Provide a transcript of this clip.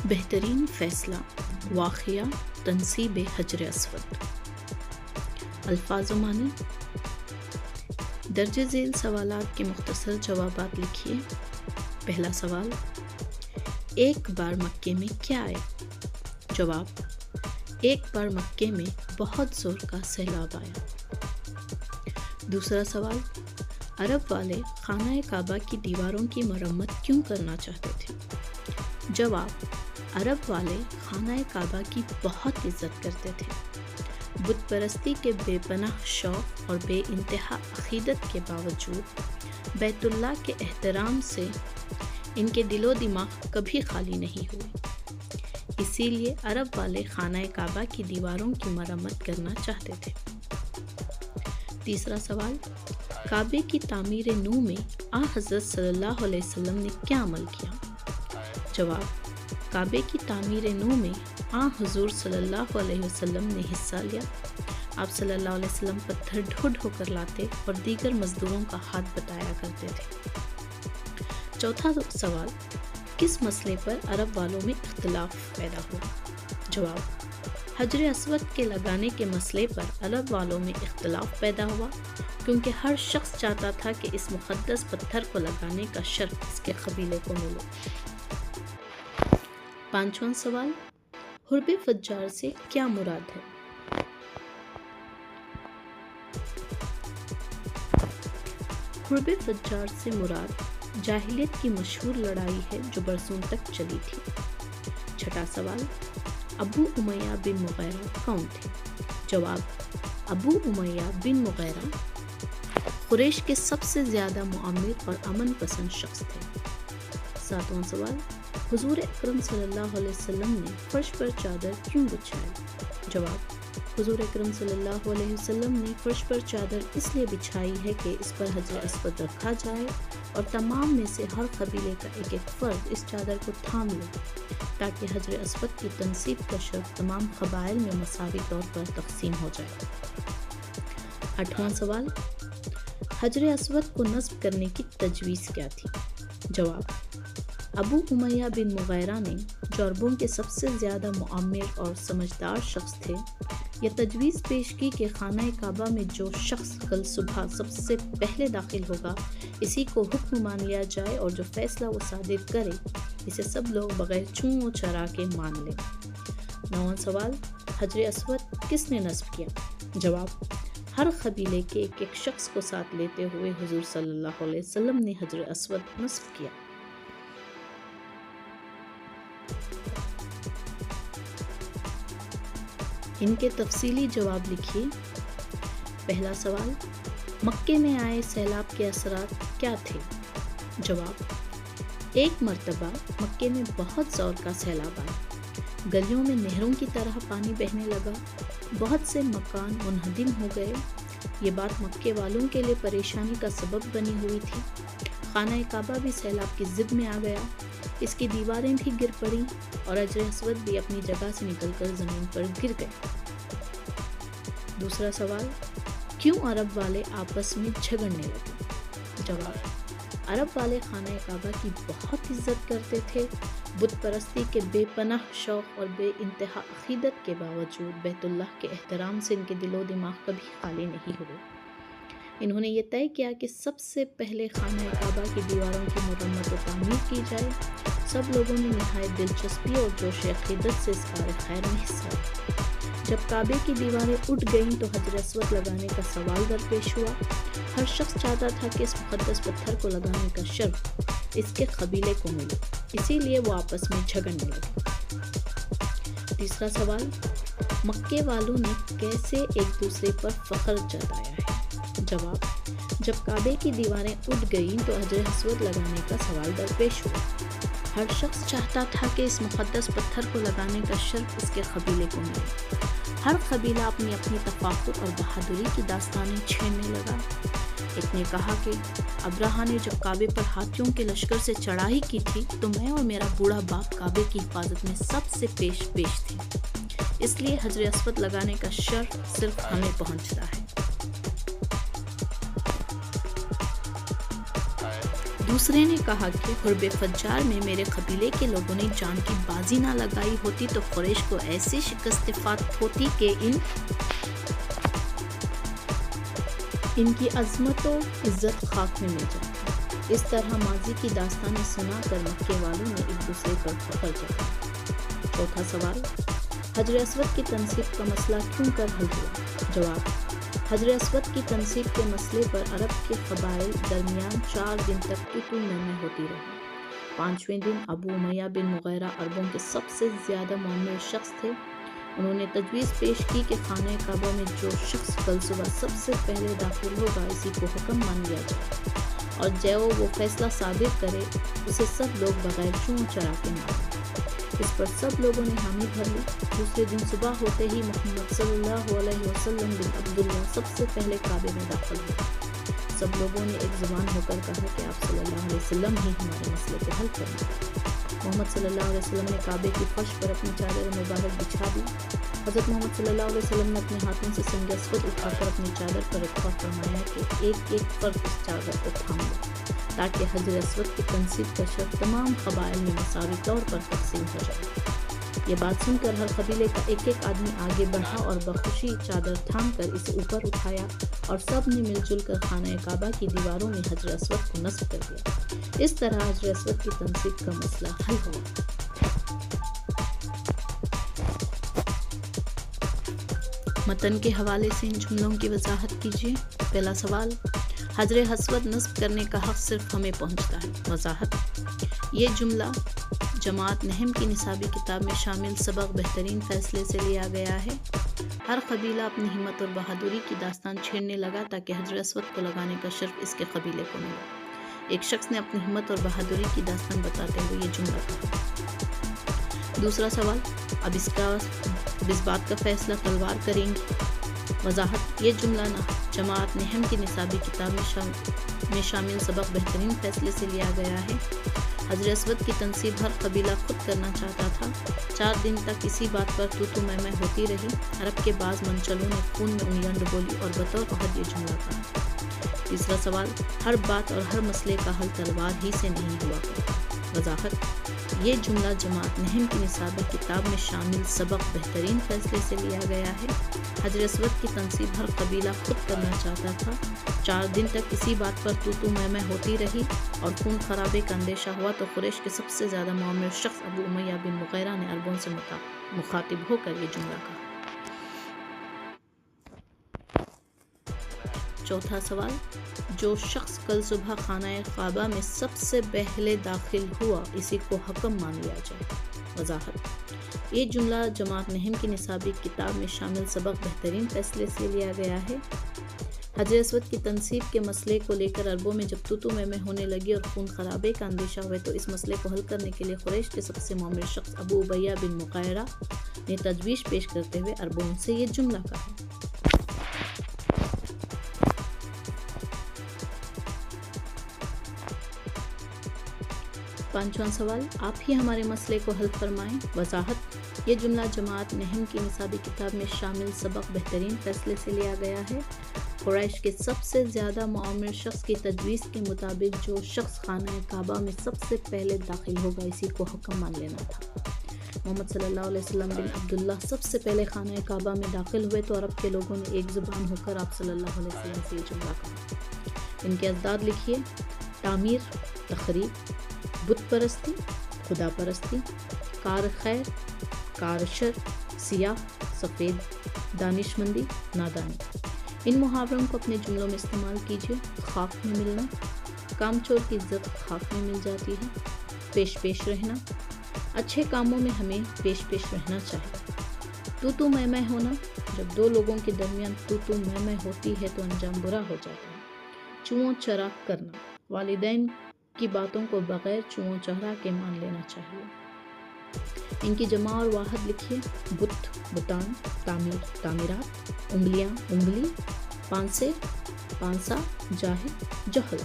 بہترین فیصلہ واقعہ تنصیب حجر اسود۔ الفاظ و معنی: درج ذیل سوالات کے مختصر جوابات لکھیے۔ پہلا سوال: ایک بار مکے میں کیا آیا؟ جواب: ایک بار مکے میں بہت زور کا سیلاب آیا۔ دوسرا سوال: عرب والے خانہ کعبہ کی دیواروں کی مرمت کیوں کرنا چاہتے تھے؟ جواب: عرب والے خانہ کعبہ کی بہت عزت کرتے تھے۔ بت پرستی کے بے پناہ شوق اور بے انتہا عقیدت کے باوجود بیت اللہ کے احترام سے ان کے دل و دماغ کبھی خالی نہیں ہوئے، اسی لیے عرب والے خانہ کعبہ کی دیواروں کی مرمت کرنا چاہتے تھے۔ تیسرا سوال: کعبے کی تعمیر نو میں حضرت صلی اللہ علیہ وسلم نے کیا عمل کیا؟ جواب: کعبے کی تعمیر نو میں حضور صلی اللہ علیہ وسلم نے حصہ لیا۔ آپ صلی اللہ علیہ وسلم پتھر ڈھو ڈھو کر لاتے اور دیگر مزدوروں کا ہاتھ بٹایا کرتے تھے۔ چوتھا سوال: کس مسئلے پر عرب والوں میں اختلاف پیدا ہوا؟ جواب: حجر اسود کے لگانے کے مسئلے پر عرب والوں میں اختلاف پیدا ہوا کیونکہ ہر شخص چاہتا تھا کہ اس مقدس پتھر کو لگانے کا شرف اس کے قبیلے کو ملے۔ پانچواں سوال: حرب فجار سے کیا مراد ہے؟ حرب فجار سے مراد جاہلیت کی مشہور لڑائی ہے جو برسوں تک چلی تھی۔ چھٹا سوال: ابو امیہ بن مغیرہ کون تھے؟ جواب: ابو امیہ بن مغیرہ قریش کے سب سے زیادہ مؤمر اور امن پسند شخص تھے۔ ساتواں سوال: حضور اکرم صلی اللہ علیہ وسلم نے فرش پر چادر کیوں بچھائی؟ جواب: حضور اکرم صلی اللہ علیہ وسلم نے فرش پر چادر اس لیے بچھائی ہے کہ اس پر حجر اسود رکھا جائے اور تمام میں سے ہر قبیلے کا ایک ایک فرد اس چادر کو تھام لے تاکہ حجر اسود کی تنصیب کا شرف تمام قبائل میں مساوی طور پر تقسیم ہو جائے۔ آٹھواں سوال: حجر اسود کو نصب کرنے کی تجویز کیا تھی؟ جواب: ابو امیہ بن مغیرہ نے جو عربوں کے سب سے زیادہ مؤمر اور سمجھدار شخص تھے، یہ تجویز پیش کی کہ خانہ کعبہ میں جو شخص کل صبح سب سے پہلے داخل ہوگا اسی کو حکم مان لیا جائے اور جو فیصلہ وہ صادر کرے اسے سب لوگ بغیر چوں و چرا کے مان لیں۔ نواں سوال: حجر اسود کس نے نصب کیا؟ جواب: ہر قبیلے کے ایک ایک شخص کو ساتھ لیتے ہوئے حضور صلی اللہ علیہ وسلم نے حجر اسود نصب کیا۔ ان کے تفصیلی جواب لکھیے۔ پہلا سوال: مکے میں آئے سیلاب کے اثرات کیا تھے؟ جواب: ایک مرتبہ مکے میں بہت زور کا سیلاب آیا، گلیوں میں نہروں کی طرح پانی بہنے لگا، بہت سے مکان منہدم ہو گئے۔ یہ بات مکے والوں کے لیے پریشانی کا سبب بنی ہوئی تھی۔ خانہ کعبہ بھی سیلاب کی زد میں آ گیا، اس کی دیواریں بھی گر پڑیں اور حجر اسود بھی اپنی جگہ سے نکل کر زمین پر گر گئے۔ دوسرا سوال: کیوں عرب والے آپس میں جھگڑنے لگے؟ جواب: عرب والے خانہ کعبہ کی بہت عزت کرتے تھے۔ بت پرستی کے بے پناہ شوق اور بے انتہا عقیدت کے باوجود بیت اللہ کے احترام سے ان کے دل و دماغ کبھی خالی نہیں ہوئے۔ انہوں نے یہ طے کیا کہ سب سے پہلے خانہ کعبہ کی دیواروں کی مرمت و تعمیر کی جائے۔ سب لوگوں نے نہایت دلچسپی اور جوش عقیدت سے اس کار خیر میں حصہ لیا۔ جب کعبے کی دیواریں اٹھ گئیں تو حجر اسود لگانے کا سوال درپیش ہوا۔ ہر شخص چاہتا تھا کہ اس مقدس پتھر کو لگانے کا شرف اس کے قبیلے کو ملے، اسی لیے وہ آپس میں جھگڑنے لگے۔ تیسرا سوال: مکے والوں نے کیسے ایک دوسرے پر فخر جتایا ہے؟ جواب: جب کعبے کی دیواریں اٹھ گئیں تو حجر اسود لگانے کا سوال درپیش ہوا۔ ہر شخص چاہتا تھا کہ اس مقدس پتھر کو لگانے کا شرف اس کے قبیلے کو ملے۔ ہر قبیلہ اپنی اپنی تفاخر اور بہادری کی داستانیں چھیڑنے لگا۔ ایک نے کہا کہ ابراہا نے جب کعبے پر ہاتھیوں کے لشکر سے چڑھائی کی تھی تو میں اور میرا بوڑھا باپ کعبے کی حفاظت میں سب سے پیش تھے، اس لیے حجر اسود لگانے کا شرف صرف ہمیں پہنچتا ہے۔ دوسرے نے کہا کہ حرب فجار میں میرے قبیلے کے لوگوں نے جان کی بازی نہ لگائی ہوتی تو قریش کو ایسی شکست فاتح ہوتی کہ ان کی عظمت و عزت خاک میں مل جاتی۔ اس طرح ماضی کی داستانیں سنا کر مکے والوں نے ایک دوسرے پر فخر جتایا۔ چوتھا سوال، حجر اسود کی تنصیب کا مسئلہ کیوں کر حل ہوا؟ جواب، حجر اسود کی تنصیب کے مسئلے پر عرب کے قبائل درمیان 4 دن تک تو میں ہوتی رہی۔ 5ویں دن ابو امیہ بن مغیرہ عربوں کے سب سے زیادہ معمر شخص تھے۔ انہوں نے تجویز پیش کی کہ خانہ کعبہ میں جو شخص کل صبح سب سے پہلے داخل ہوگا اسی کو حکم مان لیا جائے اور جو وہ فیصلہ صادر کرے اسے سب لوگ بغیر چون چرا کے ماریں۔ اس پر سب لوگوں نے حامی بھر لی۔ دوسرے دن صبح ہوتے ہی محمد صلی اللہ علیہ وسلم بن عبداللہ سب سے پہلے کعبے میں داخل ہوئے۔ سب لوگوں نے ایک زبان ہو کر کہا کہ آپ صلی اللہ علیہ وسلم ہی ہمارے مسئلے کو حل کریں۔ محمد صلی اللہ علیہ وسلم نے کعبے کی فرش پر اپنی چادر مبارک بچھا دی۔ حضرت محمد صلی اللہ علیہ وسلم نے اپنے ہاتھوں سے سنگ اسود اٹھا کر اپنی چادر پر رکھا، فرمایا کہ ایک ایک فرد اس چادر کو تھام لے تاکہ حجر اسود کی تنصیب کا شرف تمام قبائل میں مساوی طور پر تقسیم ہو جائے۔ یہ بات سن کر ہر قبیلے کا ایک ایک آدمی آگے بڑھا اور بخوشی چادر تھام کر اسے اوپر اٹھایا اور سب نے مل جل کر خانہ کعبہ کی دیواروں میں حجر اسود کو نصب کر دیا۔ اس طرح حجر اسود کی تنصیب کا مسئلہ حل ہوا۔ متن کے حوالے سے ان جملوں کی وضاحت کیجیے۔ پہلا سوال، حجر اسود نصب کرنے کا حق صرف ہمیں پہنچتا ہے۔ وضاحت، یہ جملہ جماعت نحم کی نصابی کتاب میں شامل سبق بہترین فیصلے سے لیا گیا ہے۔ ہر قبیلہ اپنی ہمت اور بہادری کی داستان چھیڑنے لگا تاکہ حجر اسود کو لگانے کا شرف اس کے قبیلے کو ملا۔ ایک شخص نے اپنی ہمت اور بہادری کی داستان بتاتے ہوئے یہ جملہ کہا۔ دوسرا سوال، اب اس بات کا فیصلہ تلوار کریں گی۔ وضاحت، یہ جملہ جماعت نحم کی نصابی کتاب میں شامل سبق بہترین فیصلے سے لیا گیا ہے۔ حجر اسود کی تنصیب ہر قبیلہ خود کرنا چاہتا تھا۔ 4 دن تک اسی بات پر تو میں ہوتی رہی۔ عرب کے بعض منچلوں نے خون میں انگلیاں ڈبولی اور بطور عہد یہ جملہ کہا۔ تیسرا سوال، ہر بات اور ہر مسئلے کا حل تلوار ہی سے نہیں ہوا کرتا۔ وضاحت، یہ جملہ جماعت نحم کی نصابی کتاب میں شامل سبق بہترین فیصلے سے لیا گیا ہے۔ حجر اسود کی تنصیب ہر قبیلہ خود کرنا چاہتا تھا۔ 4 دن تک اسی بات پر تو میں ہوتی رہی اور خون خرابے کا اندیشہ ہوا تو قریش کے سب سے زیادہ معمر شخص ابو امیہ بن مغیرہ نے عربوں سے مخاطب ہو کر یہ جملہ کہا۔ چوتھا سوال، جو شخص کل صبح خانہ کعبہ میں سب سے پہلے داخل ہوا اسی کو حکم مان لیا جائے۔ وضاحت، یہ جملہ جماعت نحم کی نصابی کتاب میں شامل سبق بہترین فیصلے سے لیا گیا ہے۔ حجر اسود کی تنصیب کے مسئلے کو لے کر عربوں میں جب تو میں ہونے لگی اور خون خرابے کا اندیشہ ہوئے تو اس مسئلے کو حل کرنے کے لیے قریش کے سب سے معمر شخص ابو امیہ بن مغیرہ نے تجویز پیش کرتے ہوئے عربوں سے یہ جملہ کہا۔ پانچواں سوال، آپ ہی ہمارے مسئلے کو حل فرمائیں۔ وضاحت، یہ جملہ جماعت نحم کی نصابی کتاب میں شامل سبق بہترین فیصلے سے لیا گیا ہے۔ قریش کے سب سے زیادہ معمر شخص کی تجویز کے مطابق جو شخص خانہ کعبہ میں سب سے پہلے داخل ہوگا اسی کو حکم مان لینا تھا۔ محمد صلی اللہ علیہ وسلم بن عبداللہ سب سے پہلے خانہ کعبہ میں داخل ہوئے تو عرب کے لوگوں نے ایک زبان ہو کر آپ صلی اللہ علیہ وسلم سے یہ جملہ کہا۔ ان کے اجداد لکھیے: تعمیر، تخریب، بت پرستی، خدا پرستی، کار خیر، کار شر، سیاہ، سفید، دانش مندی، نادانی۔ ان محاوروں کو اپنے جملوں میں استعمال کیجیے۔ خاک میں ملنا، کام چور کی عزت خاک میں مل جاتی ہے۔ پیش رہنا، اچھے کاموں میں ہمیں پیش رہنا چاہیے۔ تو میں ہونا، جب 2 لوگوں کے درمیان تو میں ہوتی ہے تو انجام برا ہو جاتا ہے۔ چوں چرا کرنا، والدین کی باتوں کو بغیر چوں چہرا کے مان لینا چاہیے۔ ان کی جمع اور واحد لکھیے: بت، بتان، تعمیر، تعمیرات، انگلیاں، انگلی، پانسے، پانسا، جاہل، جہل۔